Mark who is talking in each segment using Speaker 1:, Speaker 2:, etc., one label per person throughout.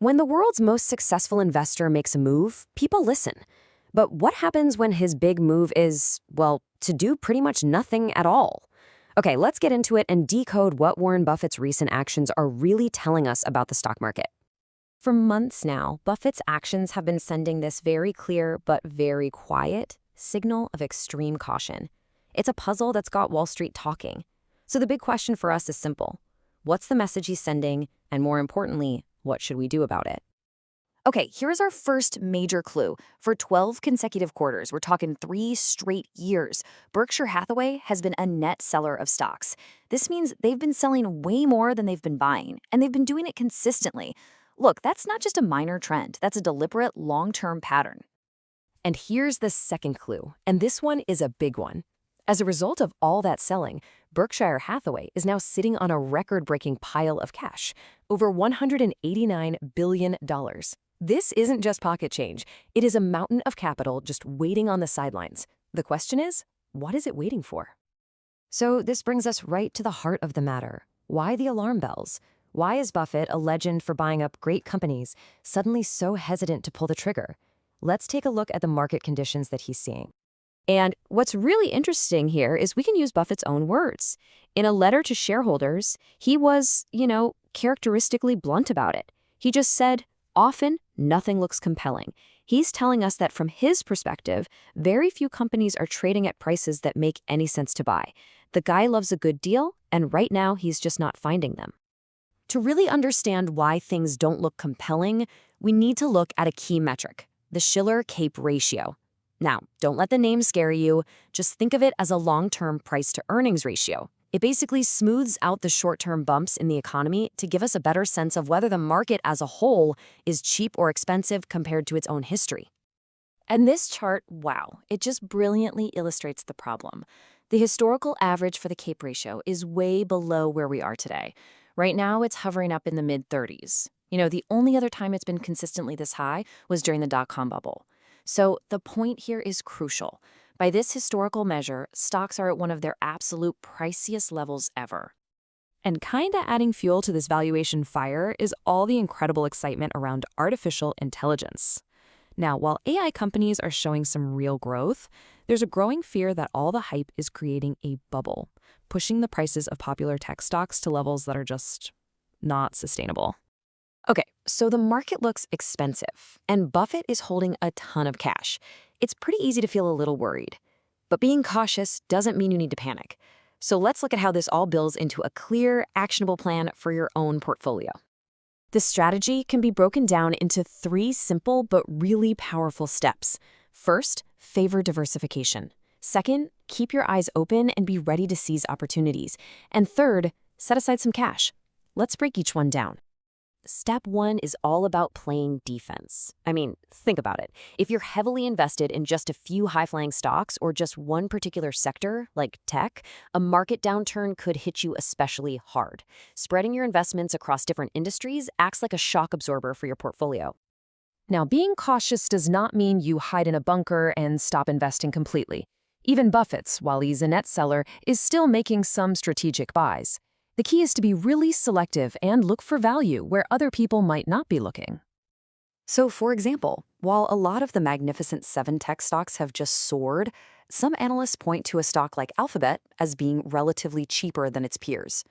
Speaker 1: When the world's most successful investor makes a move, people listen. But what happens when his big move is, well, to do pretty much nothing at all? Okay, let's get into it and decode what Warren Buffett's recent actions are really telling us about the stock market. For months now, Buffett's actions have been sending this very clear but very quiet signal of extreme caution. It's a puzzle that's got Wall Street talking. So the big question for us is simple. What's the message he's sending? And more importantly, what should we do about it? Okay, here's our first major clue. For 12 consecutive quarters, we're talking 3 straight years, Berkshire Hathaway has been a net seller of stocks. This means they've been selling way more than they've been buying, and they've been doing it consistently. Look, that's not just a minor trend. That's a deliberate, long-term pattern. And here's the second clue, and this one is a big one. As a result of all that selling, Berkshire Hathaway is now sitting on a record-breaking pile of cash, over $189 billion. This isn't just pocket change. It is a mountain of capital just waiting on the sidelines. The question is, what is it waiting for? So this brings us right to the heart of the matter. Why the alarm bells? Why is Buffett, a legend for buying up great companies, suddenly so hesitant to pull the trigger? Let's take a look at the market conditions that he's seeing. And what's really interesting here is we can use Buffett's own words. In a letter to shareholders, he was, characteristically blunt about it. He just said, often, nothing looks compelling. He's telling us that from his perspective, very few companies are trading at prices that make any sense to buy. The guy loves a good deal, and right now he's just not finding them. To really understand why things don't look compelling, we need to look at a key metric, the Shiller-Cape ratio. Now, don't let the name scare you. Just think of it as a long-term price-to-earnings ratio. It basically smooths out the short-term bumps in the economy to give us a better sense of whether the market as a whole is cheap or expensive compared to its own history. And this chart, wow, it just brilliantly illustrates the problem. The historical average for the Cape ratio is way below where we are today. Right now, it's hovering up in the mid-30s. The only other time it's been consistently this high was during the dot-com bubble. So the point here is crucial. By this historical measure, stocks are at one of their absolute priciest levels ever. And kinda adding fuel to this valuation fire is all the incredible excitement around artificial intelligence. Now, while AI companies are showing some real growth, there's a growing fear that all the hype is creating a bubble, pushing the prices of popular tech stocks to levels that are just not sustainable. Okay, so the market looks expensive, and Buffett is holding a ton of cash. It's pretty easy to feel a little worried. But being cautious doesn't mean you need to panic. So let's look at how this all builds into a clear, actionable plan for your own portfolio. This strategy can be broken down into 3 simple but really powerful steps. First, favor diversification. Second, keep your eyes open and be ready to seize opportunities. And third, set aside some cash. Let's break each one down. Step 1 is all about playing defense. I mean, think about it. If you're heavily invested in just a few high-flying stocks or just one particular sector, like tech, a market downturn could hit you especially hard. Spreading your investments across different industries acts like a shock absorber for your portfolio. Now, being cautious does not mean you hide in a bunker and stop investing completely. Even Buffett's, while he's a net seller, is still making some strategic buys. The key is to be really selective and look for value where other people might not be looking. So, for example, while a lot of the Magnificent 7 tech stocks have just soared, some analysts point to a stock like Alphabet as being relatively cheaper than its peers.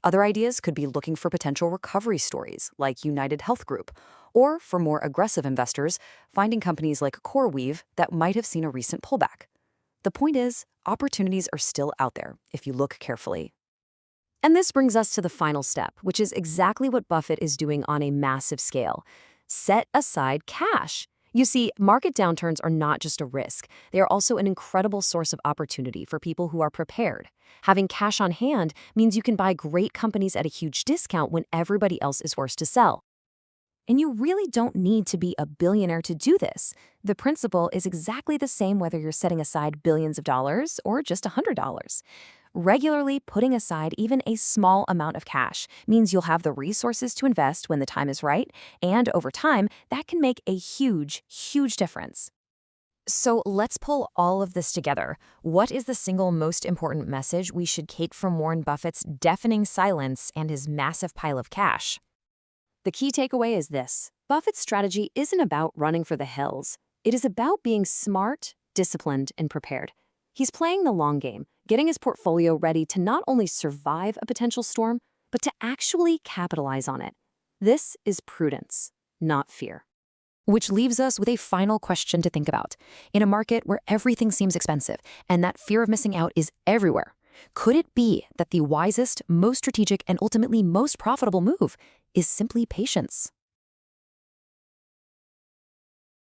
Speaker 1: Other ideas could be looking for potential recovery stories like United Health Group, or for more aggressive investors, finding companies like CoreWeave that might have seen a recent pullback. The point is, opportunities are still out there if you look carefully. And this brings us to the final step, which is exactly what Buffett is doing on a massive scale. Set aside cash. You see, market downturns are not just a risk. They are also an incredible source of opportunity for people who are prepared. Having cash on hand means you can buy great companies at a huge discount when everybody else is forced to sell. And you really don't need to be a billionaire to do this. The principle is exactly the same whether you're setting aside billions of dollars or just $100. Regularly putting aside even a small amount of cash means you'll have the resources to invest when the time is right, and over time, that can make a huge, huge difference. So let's pull all of this together. What is the single most important message we should take from Warren Buffett's deafening silence and his massive pile of cash? The key takeaway is this: Buffett's strategy isn't about running for the hills. It is about being smart, disciplined, and prepared. He's playing the long game, getting his portfolio ready to not only survive a potential storm, but to actually capitalize on it. This is prudence, not fear.
Speaker 2: Which leaves us with a final question to think about. In a market where everything seems expensive and that fear of missing out is everywhere, could it be that the wisest, most strategic, and ultimately most profitable move is simply patience?